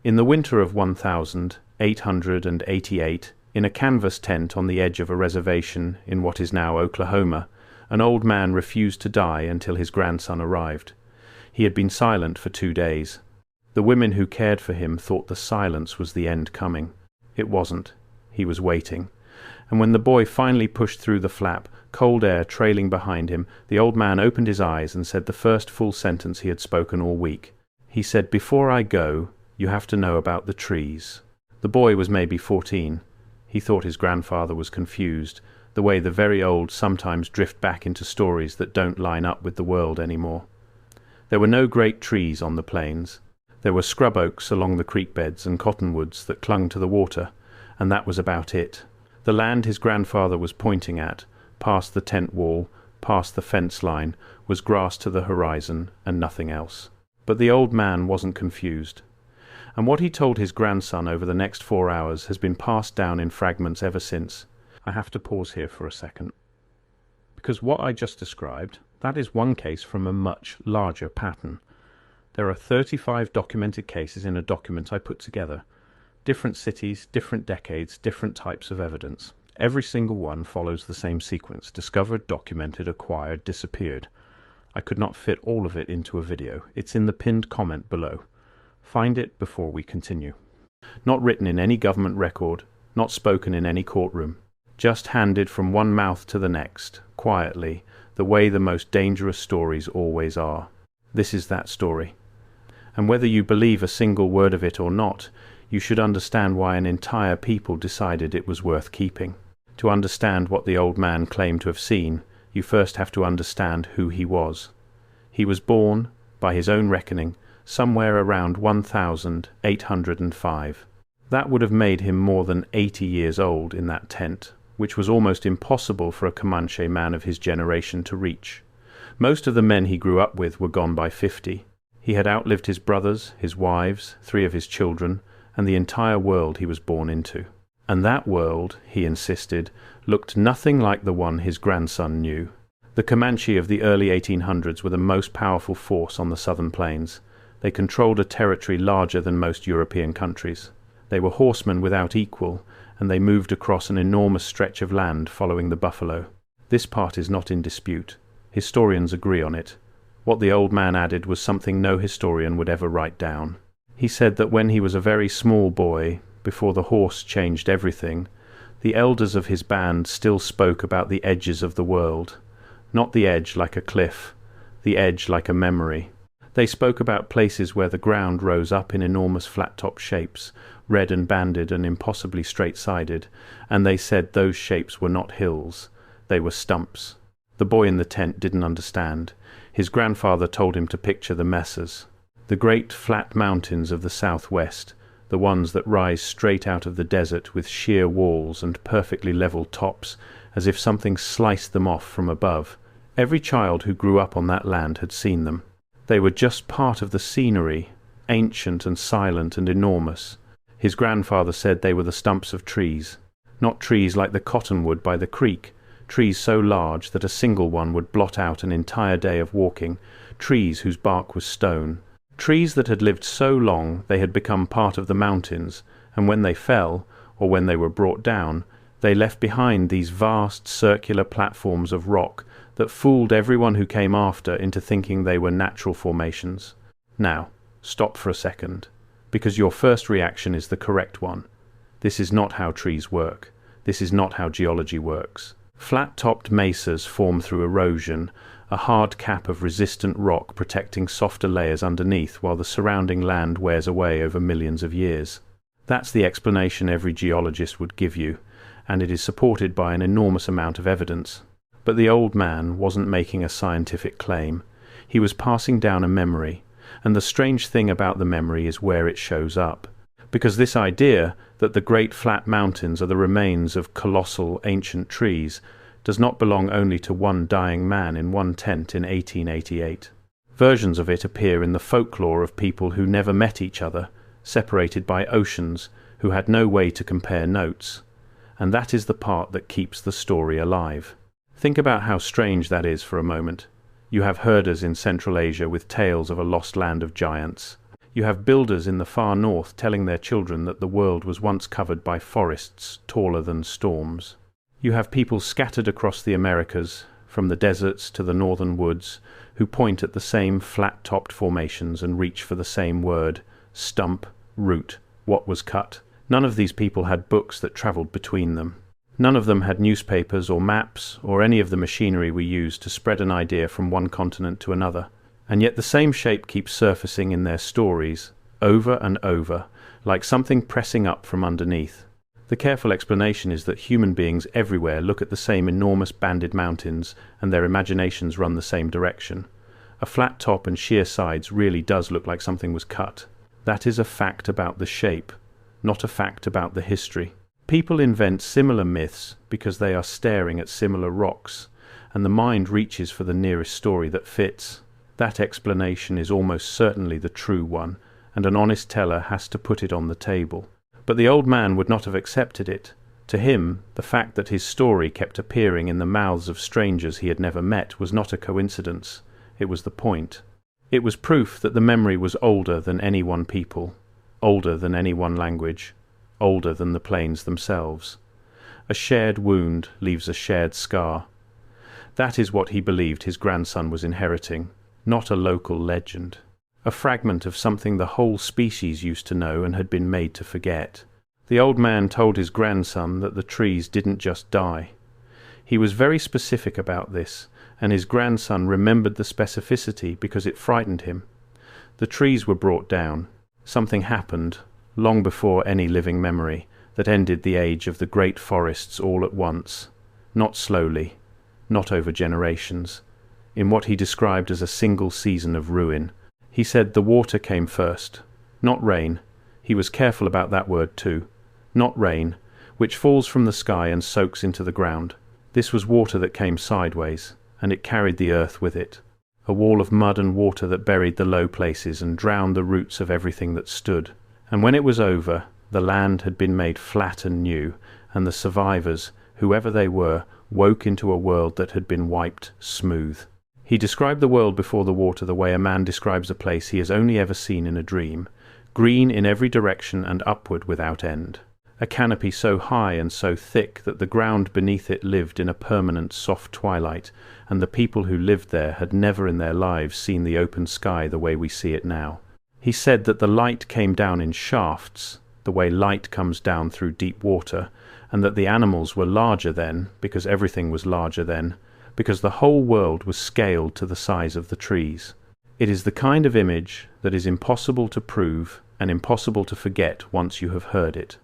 In the winter of 1888, in a canvas tent on the edge of a reservation in what is now Oklahoma, an old man refused to die until his grandson arrived. He had been silent for 2 days. The women who cared for him thought the silence was the end coming. It wasn't. He was waiting. And when the boy finally pushed through the flap, cold air trailing behind him, the old man opened his eyes and said the first full sentence he had spoken all week. He said, "Before I go, you have to know about the trees." The boy was maybe 14. He thought his grandfather was confused, the way the very old sometimes drift back into stories that don't line up with the world anymore. There were no great trees on the plains. There were scrub oaks along the creek beds and cottonwoods that clung to the water, and that was about it. The land his grandfather was pointing at, past the tent wall, past the fence line, was grass to the horizon and nothing else. But the old man wasn't confused. And what he told his grandson over the next 4 hours has been passed down in fragments ever since. I have to pause here for a second, because what I just described, that is one case from a much larger pattern. There are 35 documented cases in a document I put together. Different cities, different decades, different types of evidence. Every single one follows the same sequence: discovered, documented, acquired, disappeared. I could not fit all of it into a video. It's in the pinned comment below. Find it before we continue. Not written in any government record, not spoken in any courtroom. Just handed from one mouth to the next, quietly, the way the most dangerous stories always are. This is that story. And whether you believe a single word of it or not, you should understand why an entire people decided it was worth keeping. To understand what the old man claimed to have seen, you first have to understand who he was. He was born, by his own reckoning, somewhere around 1805. That would have made him more than 80 years old in that tent, which was almost impossible for a Comanche man of his generation to reach. Most of the men he grew up with were gone by 50. He had outlived his brothers, his wives, 3 of his children, and the entire world he was born into. And that world, he insisted, looked nothing like the one his grandson knew. The Comanche of the early 1800s were the most powerful force on the southern plains. They controlled a territory larger than most European countries. They were horsemen without equal, and they moved across an enormous stretch of land following the buffalo. This part is not in dispute. Historians agree on it. What the old man added was something no historian would ever write down. He said that when he was a very small boy, before the horse changed everything, the elders of his band still spoke about the edges of the world. Not the edge like a cliff, the edge like a memory. They spoke about places where the ground rose up in enormous flat-top shapes, red and banded and impossibly straight-sided, and they said those shapes were not hills, they were stumps. The boy in the tent didn't understand. His grandfather told him to picture the mesas, the great flat mountains of the southwest, the ones that rise straight out of the desert with sheer walls and perfectly level tops, as if something sliced them off from above. Every child who grew up on that land had seen them. They were just part of the scenery, ancient and silent and enormous. His grandfather said they were the stumps of trees, not trees like the cottonwood by the creek, trees so large that a single one would blot out an entire day of walking, trees whose bark was stone, trees that had lived so long they had become part of the mountains, and when they fell, or when they were brought down, they left behind these vast circular platforms of rock that fooled everyone who came after into thinking they were natural formations. Now, stop for a second, because your first reaction is the correct one. This is not how trees work. This is not how geology works. Flat-topped mesas form through erosion, a hard cap of resistant rock protecting softer layers underneath while the surrounding land wears away over millions of years. That's the explanation every geologist would give you, and it is supported by an enormous amount of evidence. But the old man wasn't making a scientific claim. He was passing down a memory, and the strange thing about the memory is where it shows up. Because this idea that the great flat mountains are the remains of colossal ancient trees does not belong only to one dying man in one tent in 1888. Versions of it appear in the folklore of people who never met each other, separated by oceans, who had no way to compare notes. And that is the part that keeps the story alive. Think about how strange that is for a moment. You have herders in Central Asia with tales of a lost land of giants. You have builders in the far north telling their children that the world was once covered by forests taller than storms. You have people scattered across the Americas, from the deserts to the northern woods, who point at the same flat-topped formations and reach for the same word, stump, root, what was cut. None of these people had books that travelled between them. None of them had newspapers or maps or any of the machinery we use to spread an idea from one continent to another. And yet the same shape keeps surfacing in their stories, over and over, like something pressing up from underneath. The careful explanation is that human beings everywhere look at the same enormous banded mountains and their imaginations run the same direction. A flat top and sheer sides really does look like something was cut. That is a fact about the shape, not a fact about the history. People invent similar myths because they are staring at similar rocks, and the mind reaches for the nearest story that fits. That explanation is almost certainly the true one, and an honest teller has to put it on the table. But the old man would not have accepted it. To him, the fact that his story kept appearing in the mouths of strangers he had never met was not a coincidence. It was the point. It was proof that the memory was older than any one people, older than any one language, older than the plains themselves. A shared wound leaves a shared scar. That is what he believed his grandson was inheriting, not a local legend. A fragment of something the whole species used to know and had been made to forget. The old man told his grandson that the trees didn't just die. He was very specific about this, and his grandson remembered the specificity because it frightened him. The trees were brought down. Something happened, long before any living memory, that ended the age of the great forests all at once, not slowly, not over generations, in what he described as a single season of ruin. He said the water came first, not rain. He was careful about that word too. Not rain, which falls from the sky and soaks into the ground. This was water that came sideways, and it carried the earth with it. A wall of mud and water that buried the low places and drowned the roots of everything that stood. And when it was over, the land had been made flat and new, and the survivors, whoever they were, woke into a world that had been wiped smooth. He described the world before the water the way a man describes a place he has only ever seen in a dream, green in every direction and upward without end. A canopy so high and so thick that the ground beneath it lived in a permanent soft twilight, and the people who lived there had never in their lives seen the open sky the way we see it now. He said that the light came down in shafts, the way light comes down through deep water, and that the animals were larger then, because everything was larger then, because the whole world was scaled to the size of the trees. It is the kind of image that is impossible to prove and impossible to forget once you have heard it.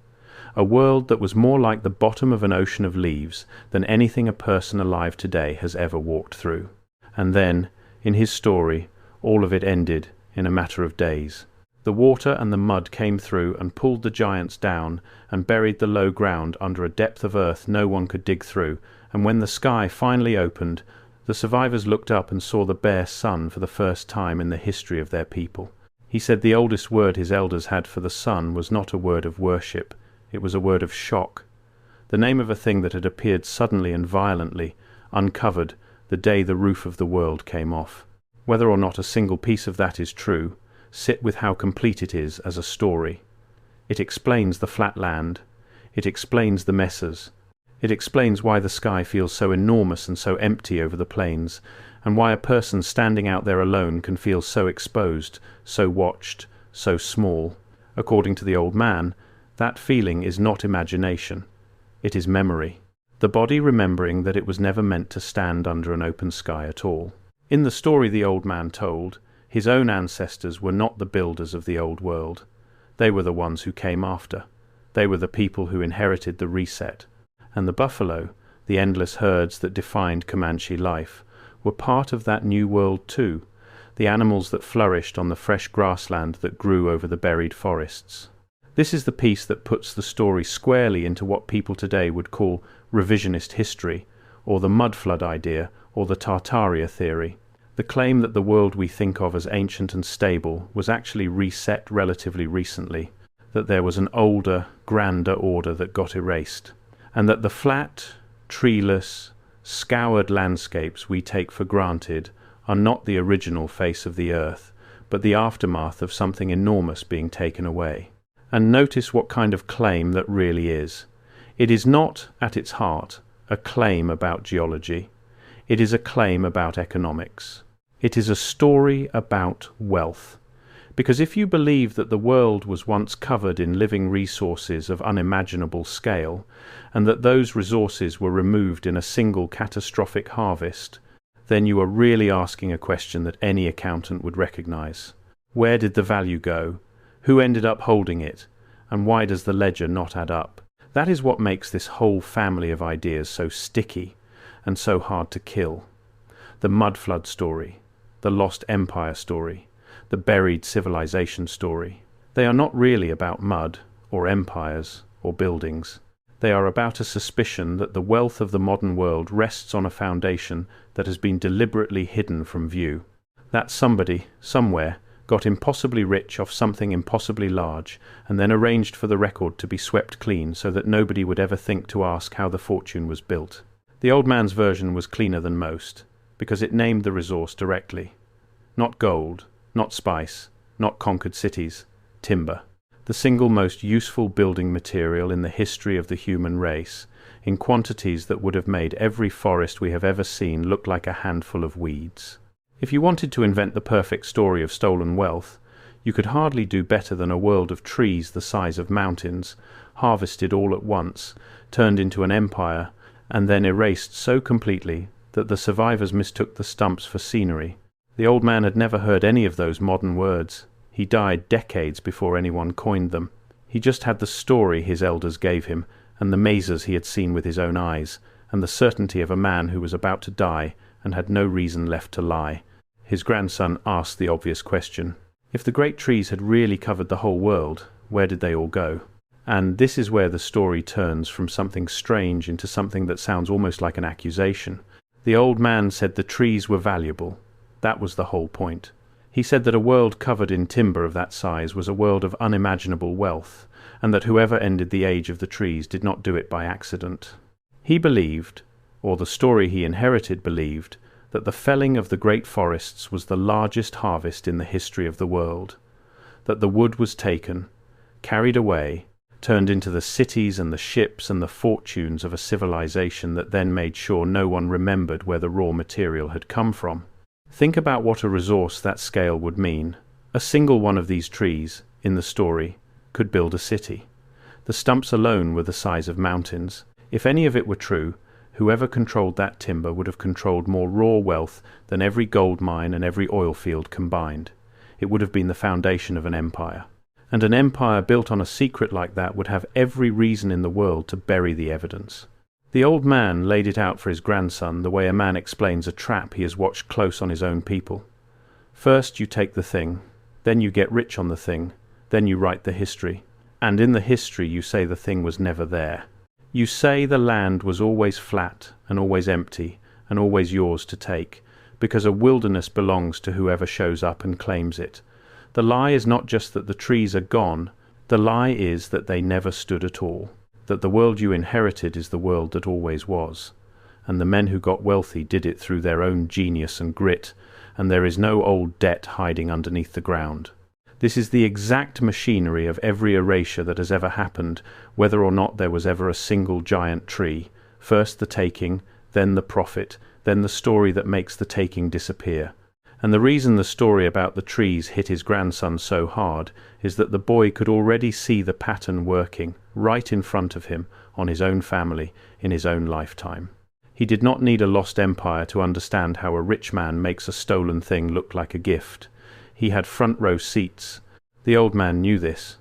A world that was more like the bottom of an ocean of leaves than anything a person alive today has ever walked through. And then, in his story, all of it ended in a matter of days. The water and the mud came through and pulled the giants down and buried the low ground under a depth of earth no one could dig through, and when the sky finally opened, the survivors looked up and saw the bare sun for the first time in the history of their people. He said the oldest word his elders had for the sun was not a word of worship, it was a word of shock. The name of a thing that had appeared suddenly and violently, uncovered, the day the roof of the world came off. Whether or not a single piece of that is true, sit with how complete it is as a story. It explains the flat land. It explains the mesas. It explains why the sky feels so enormous and so empty over the plains, and why a person standing out there alone can feel so exposed, so watched, so small. According to the old man, that feeling is not imagination. It is memory. The body remembering that it was never meant to stand under an open sky at all. In the story the old man told, his own ancestors were not the builders of the old world. They were the ones who came after. They were the people who inherited the reset. And the buffalo, the endless herds that defined Comanche life, were part of that new world too, the animals that flourished on the fresh grassland that grew over the buried forests. This is the piece that puts the story squarely into what people today would call revisionist history, or the mud flood idea, or the Tartaria theory. The claim that the world we think of as ancient and stable was actually reset relatively recently, that there was an older, grander order that got erased, and that the flat, treeless, scoured landscapes we take for granted are not the original face of the earth, but the aftermath of something enormous being taken away. And notice what kind of claim that really is. It is not, at its heart, a claim about geology. It is a claim about economics. It is a story about wealth. Because if you believe that the world was once covered in living resources of unimaginable scale, and that those resources were removed in a single catastrophic harvest, then you are really asking a question that any accountant would recognize. Where did the value go? Who ended up holding it? And why does the ledger not add up? That is what makes this whole family of ideas so sticky and so hard to kill. The mud flood story, the lost empire story, the buried civilization story. They are not really about mud or empires or buildings. They are about a suspicion that the wealth of the modern world rests on a foundation that has been deliberately hidden from view. That somebody, somewhere, got impossibly rich off something impossibly large, and then arranged for the record to be swept clean so that nobody would ever think to ask how the fortune was built. The old man's version was cleaner than most, because it named the resource directly. Not gold, not spice, not conquered cities, timber. The single most useful building material in the history of the human race, in quantities that would have made every forest we have ever seen look like a handful of weeds. If you wanted to invent the perfect story of stolen wealth, you could hardly do better than a world of trees the size of mountains, harvested all at once, turned into an empire, and then erased so completely that the survivors mistook the stumps for scenery. The old man had never heard any of those modern words. He died decades before anyone coined them. He just had the story his elders gave him, and the mazes he had seen with his own eyes, and the certainty of a man who was about to die and had no reason left to lie. His grandson asked the obvious question. If the great trees had really covered the whole world, where did they all go? And this is where the story turns from something strange into something that sounds almost like an accusation. The old man said the trees were valuable. That was the whole point. He said that a world covered in timber of that size was a world of unimaginable wealth, and that whoever ended the age of the trees did not do it by accident. He believed, or the story he inherited believed, that the felling of the great forests was the largest harvest in the history of the world, that the wood was taken, carried away, turned into the cities and the ships and the fortunes of a civilization that then made sure no one remembered where the raw material had come from. Think about what a resource that scale would mean. A single one of these trees, in the story, could build a city. The stumps alone were the size of mountains. If any of it were true, whoever controlled that timber would have controlled more raw wealth than every gold mine and every oil field combined. It would have been the foundation of an empire. And an empire built on a secret like that would have every reason in the world to bury the evidence. The old man laid it out for his grandson the way a man explains a trap he has watched close on his own people. First you take the thing, then you get rich on the thing, then you write the history. And in the history you say the thing was never there. You say the land was always flat and always empty and always yours to take, because a wilderness belongs to whoever shows up and claims it. The lie is not just that the trees are gone, the lie is that they never stood at all, that the world you inherited is the world that always was, and the men who got wealthy did it through their own genius and grit, and there is no old debt hiding underneath the ground. This is the exact machinery of every erasure that has ever happened, whether or not there was ever a single giant tree. First the taking, then the profit, then the story that makes the taking disappear. And the reason the story about the trees hit his grandson so hard is that the boy could already see the pattern working right in front of him on his own family in his own lifetime. He did not need a lost empire to understand how a rich man makes a stolen thing look like a gift. He had front row seats. The old man knew this.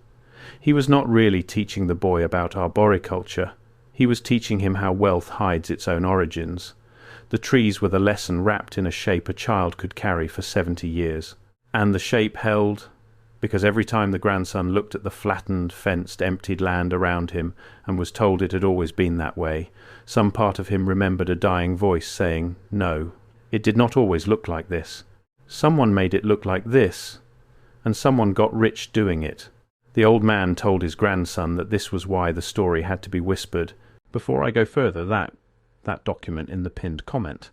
He was not really teaching the boy about arboriculture. He was teaching him how wealth hides its own origins. The trees were the lesson wrapped in a shape a child could carry for 70 years. And the shape held, because every time the grandson looked at the flattened, fenced, emptied land around him and was told it had always been that way, some part of him remembered a dying voice saying, "No, it did not always look like this. Someone made it look like this, and someone got rich doing it." The old man told his grandson that this was why the story had to be whispered. Before I go further, that document in the pinned comment.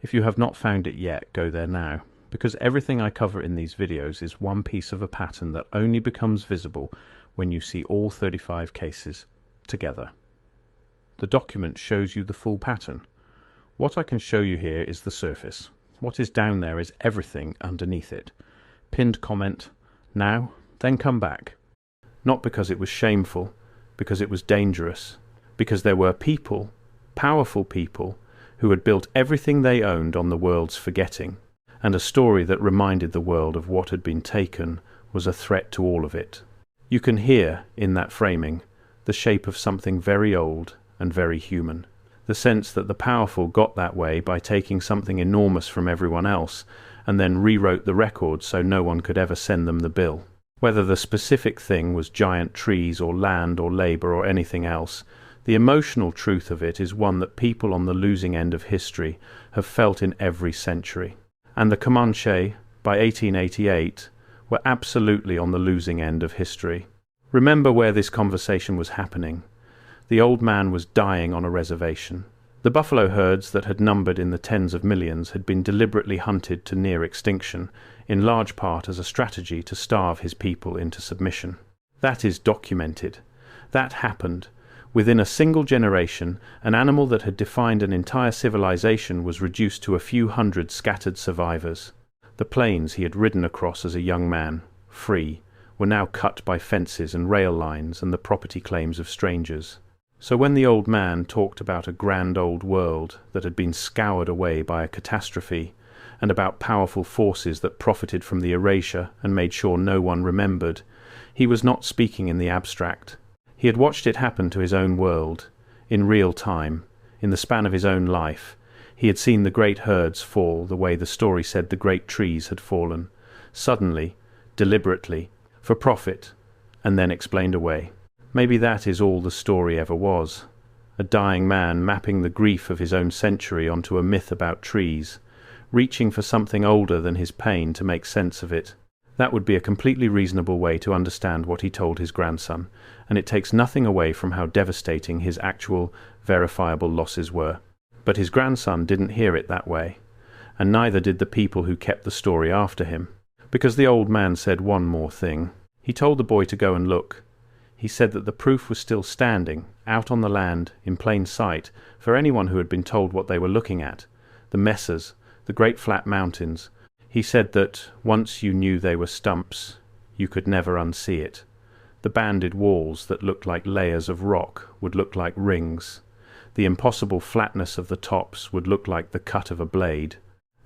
If you have not found it yet, go there now, because everything I cover in these videos is one piece of a pattern that only becomes visible when you see all 35 cases together. The document shows you the full pattern. What I can show you here is the surface. What is down there is everything underneath it. Pinned comment, now, then come back. Not because it was shameful, because it was dangerous, because there were people, powerful people, who had built everything they owned on the world's forgetting, and a story that reminded the world of what had been taken was a threat to all of it. You can hear, in that framing, the shape of something very old and very human. The sense that the powerful got that way by taking something enormous from everyone else and then rewrote the record so no one could ever send them the bill. Whether the specific thing was giant trees or land or labor or anything else, the emotional truth of it is one that people on the losing end of history have felt in every century. And the Comanche, by 1888, were absolutely on the losing end of history. Remember where this conversation was happening. The old man was dying on a reservation. The buffalo herds that had numbered in the tens of millions had been deliberately hunted to near extinction, in large part as a strategy to starve his people into submission. That is documented. That happened. Within a single generation, an animal that had defined an entire civilization was reduced to a few hundred scattered survivors. The plains he had ridden across as a young man, free, were now cut by fences and rail lines and the property claims of strangers. So when the old man talked about a grand old world that had been scoured away by a catastrophe, and about powerful forces that profited from the erasure and made sure no one remembered, he was not speaking in the abstract. He had watched it happen to his own world, in real time, in the span of his own life. He had seen the great herds fall the way the story said the great trees had fallen, suddenly, deliberately, for profit, and then explained away. Maybe that is all the story ever was. A dying man mapping the grief of his own century onto a myth about trees, reaching for something older than his pain to make sense of it. That would be a completely reasonable way to understand what he told his grandson, and it takes nothing away from how devastating his actual, verifiable losses were. But his grandson didn't hear it that way, and neither did the people who kept the story after him, because the old man said one more thing. He told the boy to go and look. He said that the proof was still standing, out on the land, in plain sight, for anyone who had been told what they were looking at. The mesas, the great flat mountains. He said that, once you knew they were stumps, you could never unsee it. The banded walls that looked like layers of rock would look like rings. The impossible flatness of the tops would look like the cut of a blade.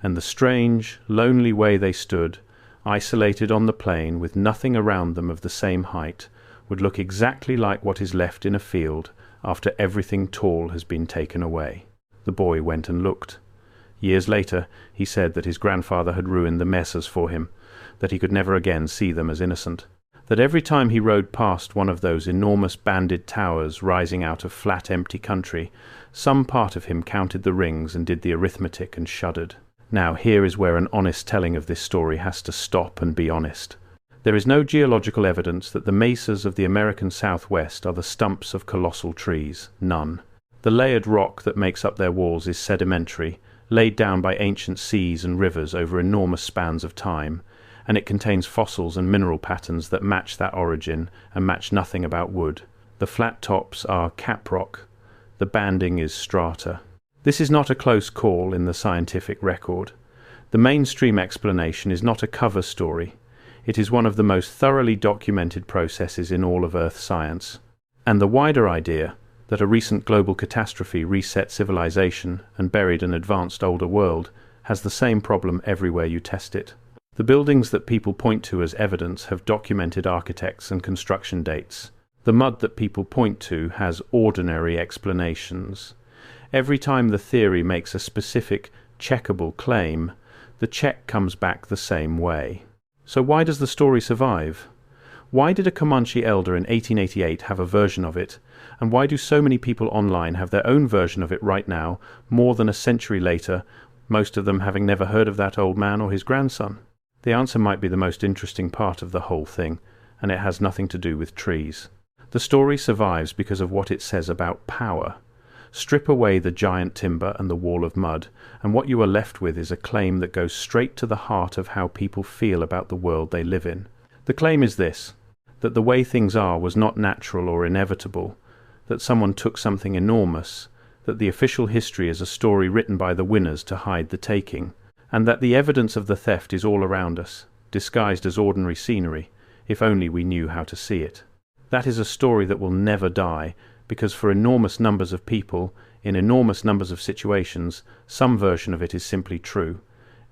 And the strange, lonely way they stood, isolated on the plain with nothing around them of the same height, would look exactly like what is left in a field after everything tall has been taken away. The boy went and looked. Years later, he said that his grandfather had ruined the mesas for him, that he could never again see them as innocent, that every time he rode past one of those enormous banded towers rising out of flat, empty country, some part of him counted the rings and did the arithmetic and shuddered. Now here is where an honest telling of this story has to stop and be honest. There is no geological evidence that the mesas of the American Southwest are the stumps of colossal trees. None. The layered rock that makes up their walls is sedimentary, laid down by ancient seas and rivers over enormous spans of time, and it contains fossils and mineral patterns that match that origin and match nothing about wood. The flat tops are caprock. The banding is strata. This is not a close call in the scientific record. The mainstream explanation is not a cover story. It is one of the most thoroughly documented processes in all of Earth science. And the wider idea, that a recent global catastrophe reset civilization and buried an advanced older world, has the same problem everywhere you test it. The buildings that people point to as evidence have documented architects and construction dates. The mud that people point to has ordinary explanations. Every time the theory makes a specific, checkable claim, the check comes back the same way. So why does the story survive? Why did a Comanche elder in 1888 have a version of it, and why do so many people online have their own version of it right now, more than a century later, most of them having never heard of that old man or his grandson? The answer might be the most interesting part of the whole thing, and it has nothing to do with trees. The story survives because of what it says about power. Strip away the giant timber and the wall of mud, and what you are left with is a claim that goes straight to the heart of how people feel about the world they live in. The claim is this: that the way things are was not natural or inevitable, that someone took something enormous, that the official history is a story written by the winners to hide the taking, and that the evidence of the theft is all around us, disguised as ordinary scenery, if only we knew how to see it. That is a story that will never die, because for enormous numbers of people, in enormous numbers of situations, some version of it is simply true.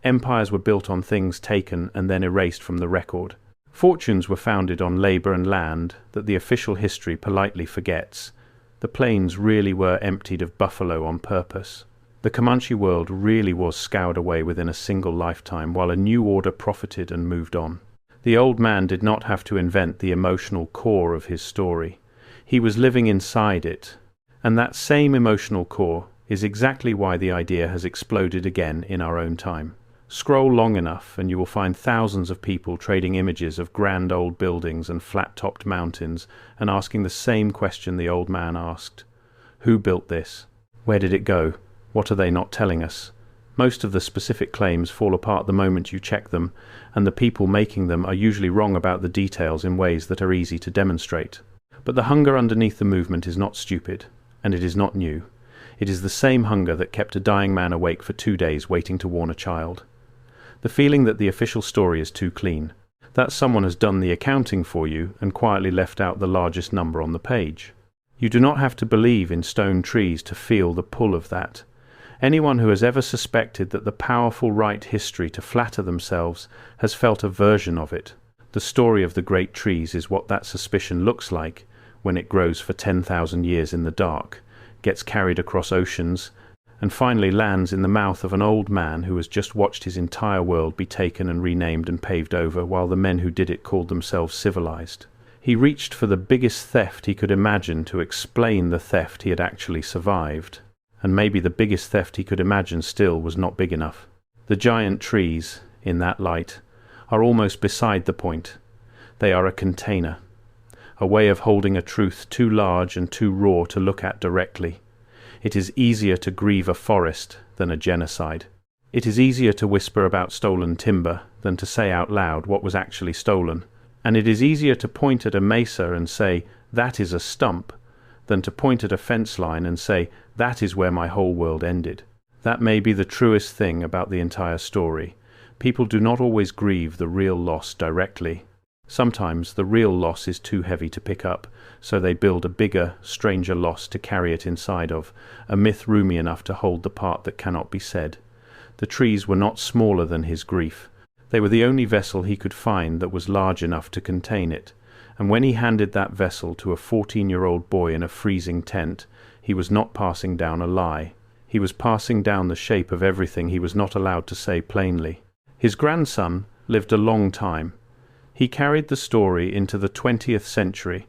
Empires were built on things taken and then erased from the record. Fortunes were founded on labor and land that the official history politely forgets. The plains really were emptied of buffalo on purpose. The Comanche world really was scoured away within a single lifetime, while a new order profited and moved on. The old man did not have to invent the emotional core of his story. He was living inside it, and that same emotional core is exactly why the idea has exploded again in our own time. Scroll long enough and you will find thousands of people trading images of grand old buildings and flat-topped mountains and asking the same question the old man asked. Who built this? Where did it go? What are they not telling us? Most of the specific claims fall apart the moment you check them, and the people making them are usually wrong about the details in ways that are easy to demonstrate. But the hunger underneath the movement is not stupid, and it is not new. It is the same hunger that kept a dying man awake for 2 days waiting to warn a child. The feeling that the official story is too clean, that someone has done the accounting for you and quietly left out the largest number on the page. You do not have to believe in stone trees to feel the pull of that. Anyone who has ever suspected that the powerful write history to flatter themselves has felt a version of it. The story of the great trees is what that suspicion looks like when it grows for 10,000 years in the dark, gets carried across oceans, and finally lands in the mouth of an old man who has just watched his entire world be taken and renamed and paved over while the men who did it called themselves civilized. He reached for the biggest theft he could imagine to explain the theft he had actually survived, and maybe the biggest theft he could imagine still was not big enough. The giant trees, in that light, are almost beside the point. They are a container, a way of holding a truth too large and too raw to look at directly. It is easier to grieve a forest than a genocide. It is easier to whisper about stolen timber than to say out loud what was actually stolen. And it is easier to point at a mesa and say, "That is a stump," than to point at a fence line and say, "That is where my whole world ended." That may be the truest thing about the entire story. People do not always grieve the real loss directly. Sometimes the real loss is too heavy to pick up, so they build a bigger, stranger loss to carry it inside of, a myth roomy enough to hold the part that cannot be said. The trees were not smaller than his grief. They were the only vessel he could find that was large enough to contain it, and when he handed that vessel to a 14-year-old boy in a freezing tent, he was not passing down a lie. He was passing down the shape of everything he was not allowed to say plainly. His grandson lived a long time. He carried the story into the 20th century.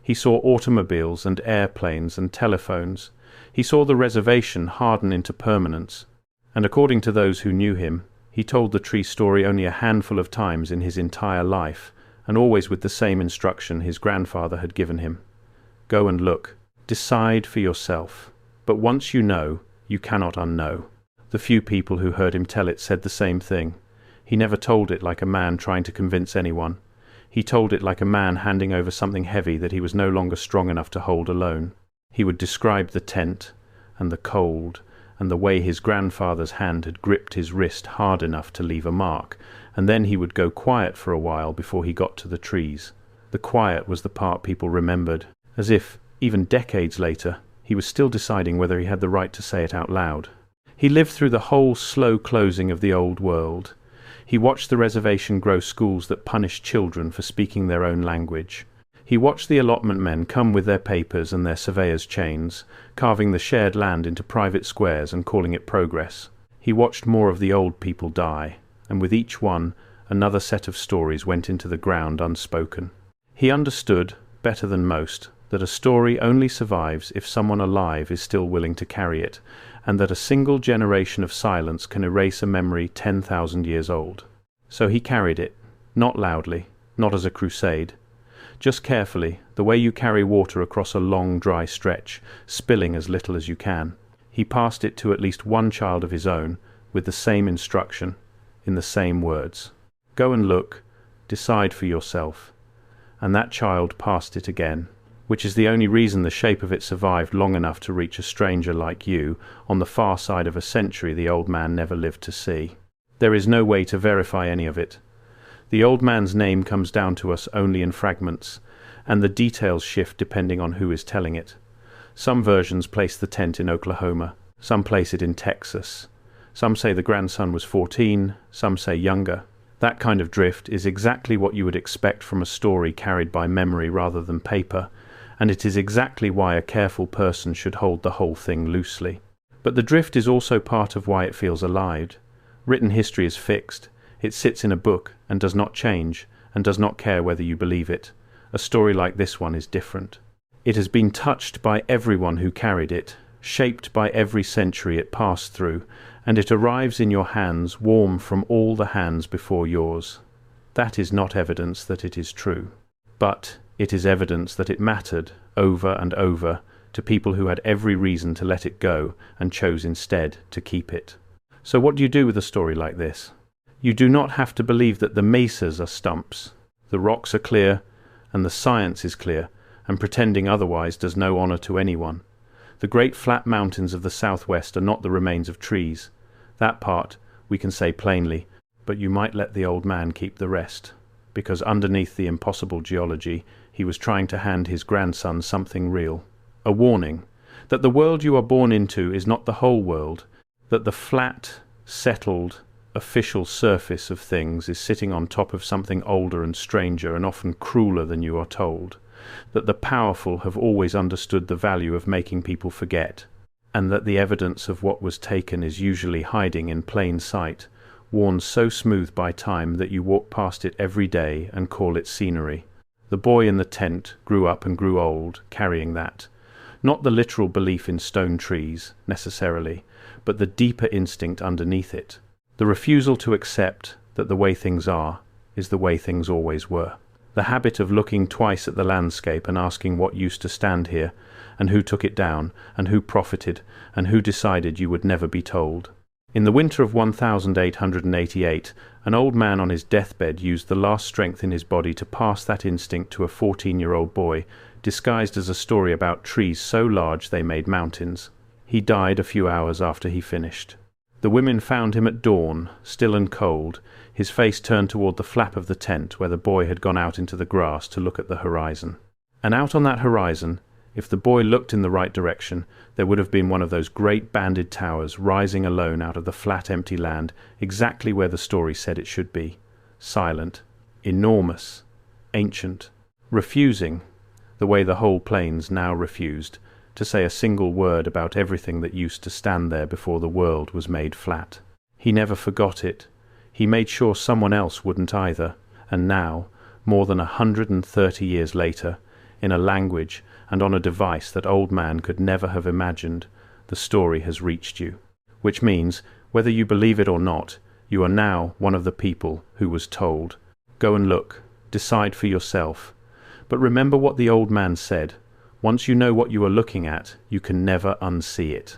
He saw automobiles and airplanes and telephones. He saw the reservation harden into permanence. And according to those who knew him, he told the tree story only a handful of times in his entire life, and always with the same instruction his grandfather had given him. Go and look. Decide for yourself. But once you know, you cannot unknow. The few people who heard him tell it said the same thing. He never told it like a man trying to convince anyone. He told it like a man handing over something heavy that he was no longer strong enough to hold alone. He would describe the tent, and the cold, and the way his grandfather's hand had gripped his wrist hard enough to leave a mark, and then he would go quiet for a while before he got to the trees. The quiet was the part people remembered, as if, even decades later, he was still deciding whether he had the right to say it out loud. He lived through the whole slow closing of the old world. He watched the reservation grow schools that punished children for speaking their own language. He watched the allotment men come with their papers and their surveyor's chains, carving the shared land into private squares and calling it progress. He watched more of the old people die, and with each one, another set of stories went into the ground unspoken. He understood, better than most, that a story only survives if someone alive is still willing to carry it, and that a single generation of silence can erase a memory 10,000 years old. So he carried it, not loudly, not as a crusade, Just carefully, the way you carry water across a long, dry stretch, spilling as little as you can. He passed it to at least one child of his own, with the same instruction, in the same words. Go and look, decide for yourself. And that child passed it again, which is the only reason the shape of it survived long enough to reach a stranger like you on the far side of a century the old man never lived to see. There is no way to verify any of it. The old man's name comes down to us only in fragments, and the details shift depending on who is telling it. Some versions place the tent in Oklahoma, some place it in Texas. Some say the grandson was 14, some say younger. That kind of drift is exactly what you would expect from a story carried by memory rather than paper, and it is exactly why a careful person should hold the whole thing loosely. But the drift is also part of why it feels alive. Written history is fixed. It sits in a book and does not change, and does not care whether you believe it. A story like this one is different. It has been touched by everyone who carried it, shaped by every century it passed through, and it arrives in your hands warm from all the hands before yours. That is not evidence that it is true. But it is evidence that it mattered, over and over, to people who had every reason to let it go and chose instead to keep it. So what do you do with a story like this? You do not have to believe that the mesas are stumps. The rocks are clear, and the science is clear, and pretending otherwise does no honor to anyone. The great flat mountains of the southwest are not the remains of trees. That part we can say plainly, but you might let the old man keep the rest, because underneath the impossible geology he was trying to hand his grandson something real. A warning that the world you are born into is not the whole world, that the flat, settled, official surface of things is sitting on top of something older and stranger and often crueler than you are told, that the powerful have always understood the value of making people forget, and that the evidence of what was taken is usually hiding in plain sight, worn so smooth by time that you walk past it every day and call it scenery. The boy in the tent grew up and grew old, carrying that. Not the literal belief in stone trees, necessarily, but the deeper instinct underneath it. The refusal to accept that the way things are is the way things always were. The habit of looking twice at the landscape and asking what used to stand here, and who took it down, and who profited, and who decided you would never be told. In the winter of 1888, an old man on his deathbed used the last strength in his body to pass that instinct to a 14-year-old boy, disguised as a story about trees so large they made mountains. He died a few hours after he finished. The women found him at dawn, still and cold, his face turned toward the flap of the tent where the boy had gone out into the grass to look at the horizon. And out on that horizon, if the boy looked in the right direction, there would have been one of those great banded towers rising alone out of the flat empty land, exactly where the story said it should be. Silent, enormous, ancient, refusing, the way the whole plains now refused, to say a single word about everything that used to stand there before the world was made flat. He never forgot it. He made sure someone else wouldn't either, and now, more than 130 years later, in a language and on a device that old man could never have imagined, the story has reached you. Which means, whether you believe it or not, you are now one of the people who was told. Go and look, decide for yourself. But remember what the old man said. Once you know what you are looking at, you can never unsee it.